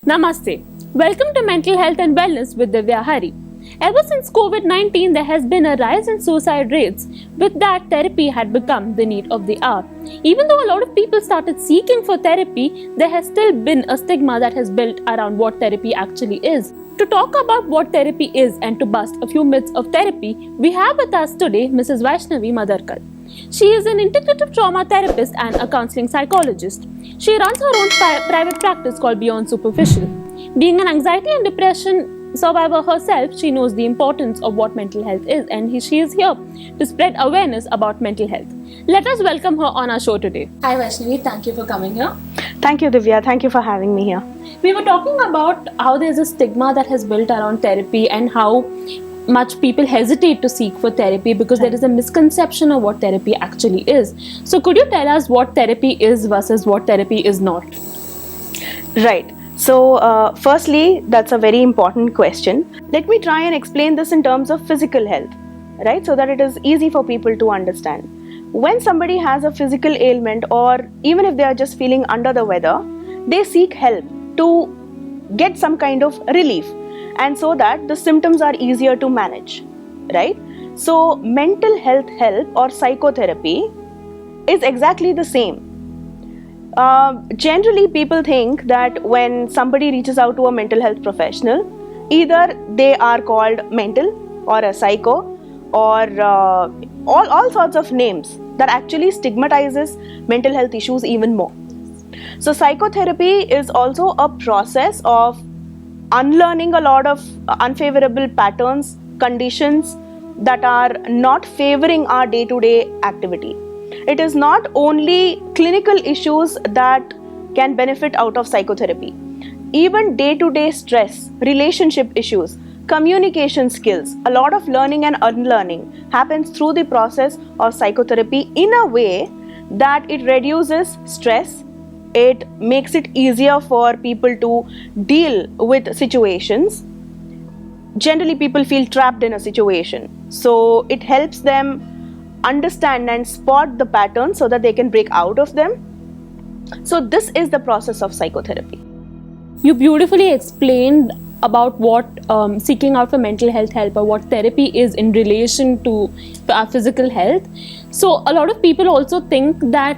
Namaste. Welcome to Mental Health and Wellness with Divya Hari. Ever since COVID-19, there has been a rise in suicide rates. With that, therapy had become the need of the hour. Even though a lot of people started seeking for therapy, there has still been a stigma that has built around what therapy actually is. To talk about what therapy is and to bust a few myths of therapy, we have with us today Mrs. Vaishnavi Madarkar. She is an integrative trauma therapist and a counseling psychologist. She runs her own private practice called Beyond Superficial. Being an anxiety and depression survivor herself, she knows the importance of what mental health is, and she is here to spread awareness about mental health. Let us welcome her on our show today. Hi Vaishnavi, thank you for coming here. Thank you, Divya. Thank you for having me here. We were talking about how there's a stigma that has built around therapy and how much people hesitate to seek for therapy because there is a misconception of what therapy actually is. So could you tell us what therapy is versus what therapy is not? Right. So, firstly, that's a very important question. Let me try and explain this in terms of physical health, right? So that it is easy for people to understand. When somebody has a physical ailment, or even if they are just feeling under the weather, they seek help to get some kind of relief, and so that the symptoms are easier to manage, right? So mental health help or psychotherapy is exactly the same. Generally, people think that when somebody reaches out to a mental health professional, either they are called mental or a psycho or all sorts of names that actually stigmatizes mental health issues even more. So psychotherapy is also a process of unlearning a lot of unfavorable patterns, conditions that are not favoring our day-to-day activity. It is not only clinical issues that can benefit out of psychotherapy. Even day-to-day stress, relationship issues, communication skills, a lot of learning and unlearning happens through the process of psychotherapy in a way that it reduces stress. It makes it easier for people to deal with situations. Generally, people feel trapped in a situation. So it helps them understand and spot the patterns so that they can break out of them. So this is the process of psychotherapy. You beautifully explained about what seeking out for mental health help or what therapy is in relation to our physical health. So a lot of people also think that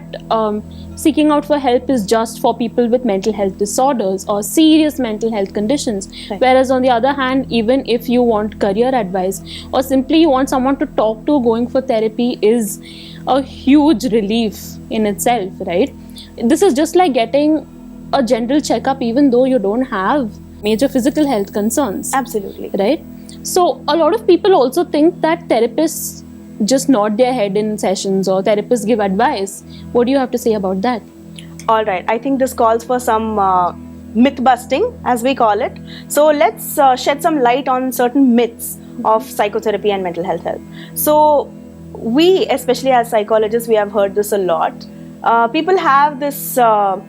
seeking out for help is just for people with mental health disorders or serious mental health conditions. Right. Whereas on the other hand, even if you want career advice or simply you want someone to talk to, going for therapy is a huge relief in itself, right? This is just like getting a general checkup even though you don't have major physical health concerns. Absolutely. Right? So a lot of people also think that therapists just nod their head in sessions or therapists give advice. What do you have to say about that? All right. I think this calls for some myth busting, as we call it. So let's shed some light on certain myths of psychotherapy and mental health help. So we, especially as psychologists, we have heard this a lot. People have this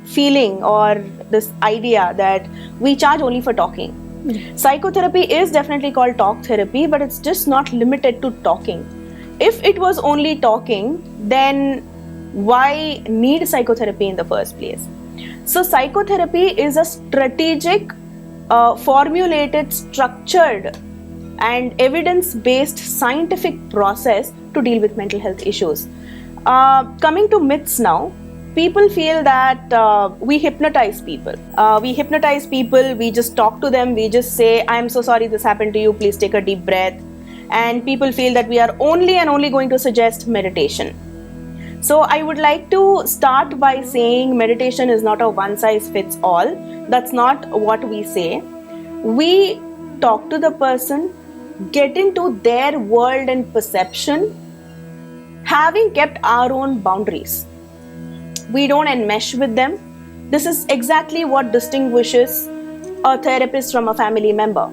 feeling or this idea that we charge only for talking. Psychotherapy is definitely called talk therapy, but it's just not limited to talking. If it was only talking, then why need psychotherapy in the first place? So psychotherapy is a strategic, formulated, structured and evidence-based scientific process to deal with mental health issues. Coming to myths now, people feel that we hypnotize people. We just talk to them, we just say, I'm so sorry this happened to you, please take a deep breath. And people feel that we are only and only going to suggest meditation. So I would like to start by saying meditation is not a one-size-fits-all. That's not what we say. We talk to the person, get into their world and perception, having kept our own boundaries. We don't enmesh with them. This is exactly what distinguishes a therapist from a family member,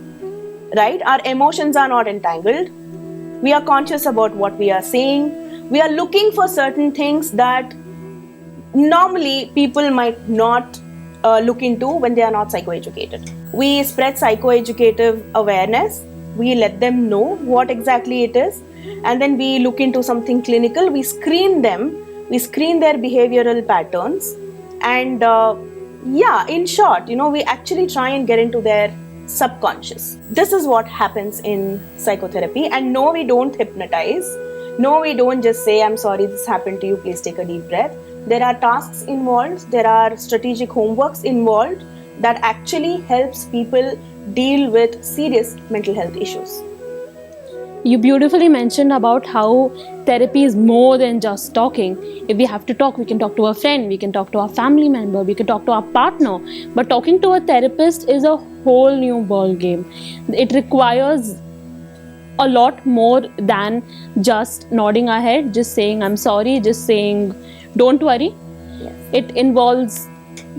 right? Our emotions are not entangled. We are conscious about what we are saying. We are looking for certain things that normally people might not look into when they are not psychoeducated. We spread psychoeducative awareness. We let them know what exactly it is, and then we look into something clinical. We screen them. We screen their behavioral patterns, and Yeah, in short, we actually try and get into their subconscious. This is what happens in psychotherapy. And no, we don't hypnotize. No, we don't just say, I'm sorry this happened to you, please take a deep breath. There are tasks involved, there are strategic homeworks involved that actually helps people deal with serious mental health issues. You beautifully mentioned about how therapy is more than just talking. If we have to talk, we can talk to a friend, we can talk to our family member, we can talk to our partner. But talking to a therapist is a whole new ball game. It requires a lot more than just nodding our head, just saying I'm sorry, just saying don't worry. Yes. It involves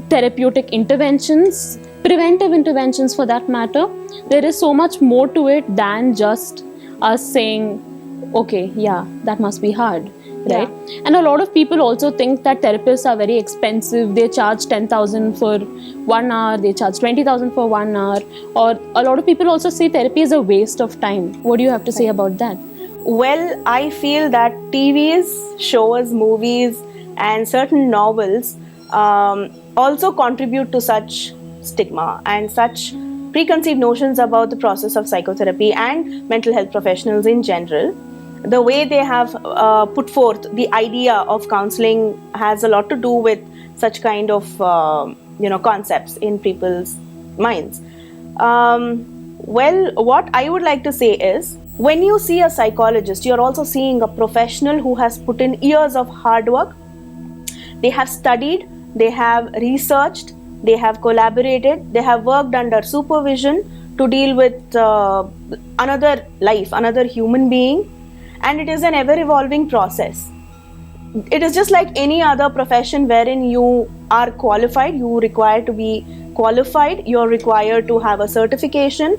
therapeutic interventions, preventive interventions for that matter. There is so much more to it than just us saying, okay, yeah, that must be hard, right? Yeah. And a lot of people also think that therapists are very expensive. They charge 10,000 for 1 hour, they charge 20,000 for 1 hour, or a lot of people also say therapy is a waste of time. What do you have to say about that? Well, I feel that TVs, shows, movies, and certain novels also contribute to such stigma and such preconceived notions about the process of psychotherapy and mental health professionals in general. The way they have put forth the idea of counseling has a lot to do with such kind of concepts in people's minds. Well, what I would like to say is, when you see a psychologist, you're also seeing a professional who has put in years of hard work. They have studied, they have researched, they have collaborated, they have worked under supervision to deal with another life, another human being, and it is an ever-evolving process. It is just like any other profession wherein you are qualified, you require to be qualified, you're required to have a certification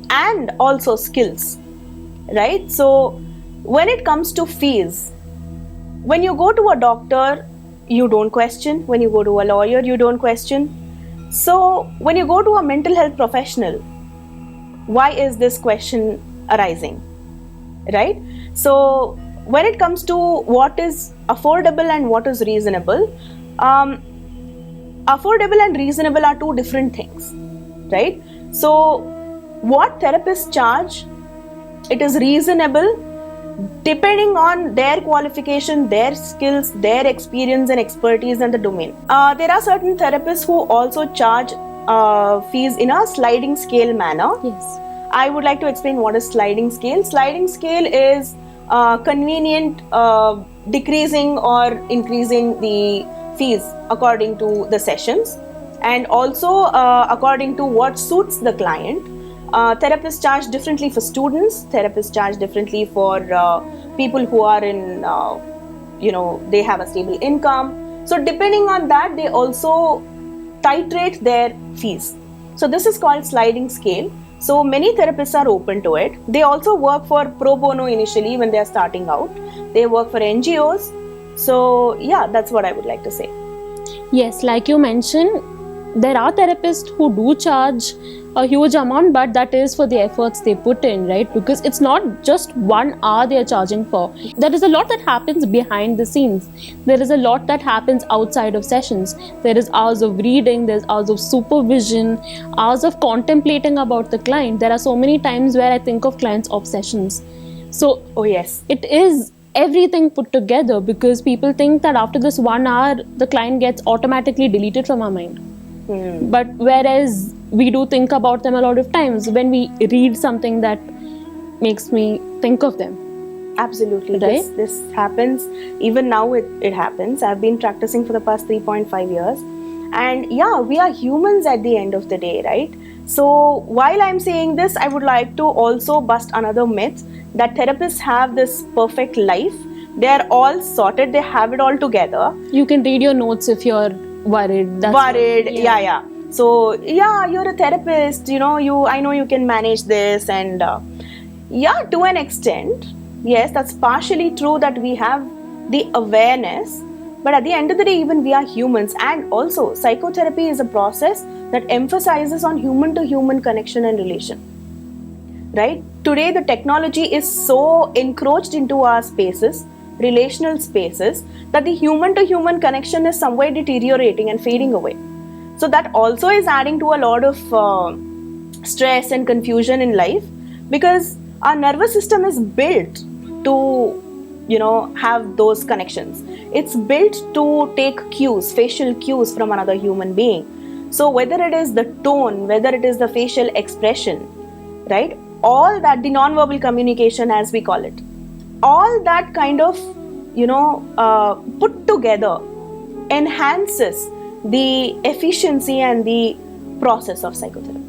and also skills, right? So when it comes to fees, when you go to a doctor, you don't question. When you go to a lawyer, you don't question. So when you go to a mental health professional, why is this question arising, right? So when it comes to what is affordable and what is reasonable, affordable and reasonable are two different things, right? So what therapists charge, it is reasonable depending on their qualification, their skills, their experience and expertise in the domain. There are certain therapists who also charge fees in a sliding scale manner. Yes. I would like to explain what is sliding scale. Sliding scale is convenient decreasing or increasing the fees according to the sessions, and also according to what suits the client. Therapists charge differently for students, therapists charge differently for people who are in, they have a stable income. So depending on that, they also titrate their fees. So this is called sliding scale. So many therapists are open to it. They also work for pro bono initially when they are starting out. They work for NGOs. So yeah, that's what I would like to say. Yes, like you mentioned, there are therapists who do charge a huge amount, but that is for the efforts they put in, right? Because it's not just 1 hour they are charging for. There is a lot that happens behind the scenes. There is a lot that happens outside of sessions. There is hours of reading, there's hours of supervision, hours of contemplating about the client. There are so many times where I think of clients' obsessions. So, oh yes, it is everything put together, because people think that after this 1 hour, the client gets automatically deleted from our mind. But whereas we do think about them a lot of times when we read something that makes me think of them. Absolutely, right? This happens. Even now it happens. I've been practicing for the past 3.5 years. And yeah, we are humans at the end of the day, right? So while I'm saying this, I would like to also bust another myth that therapists have this perfect life. They're all sorted. They have it all together. You can read your notes if you're worried. Yeah. So yeah, you're a therapist, I know you can manage this, and yeah, to an extent, yes, that's partially true that we have the awareness, but at the end of the day, even we are humans. And also psychotherapy is a process that emphasizes on human to human connection and relation, right? Today the technology is so encroached into our spaces, relational spaces, that the human to human connection is somewhere deteriorating and fading away. So that also is adding to a lot of stress and confusion in life, because our nervous system is built to have those connections. It's built to take cues, facial cues from another human being. So whether it is the tone, whether it is the facial expression, right, all that, the non-verbal communication as we call it, all that kind of put together enhances the efficiency and the process of psychotherapy.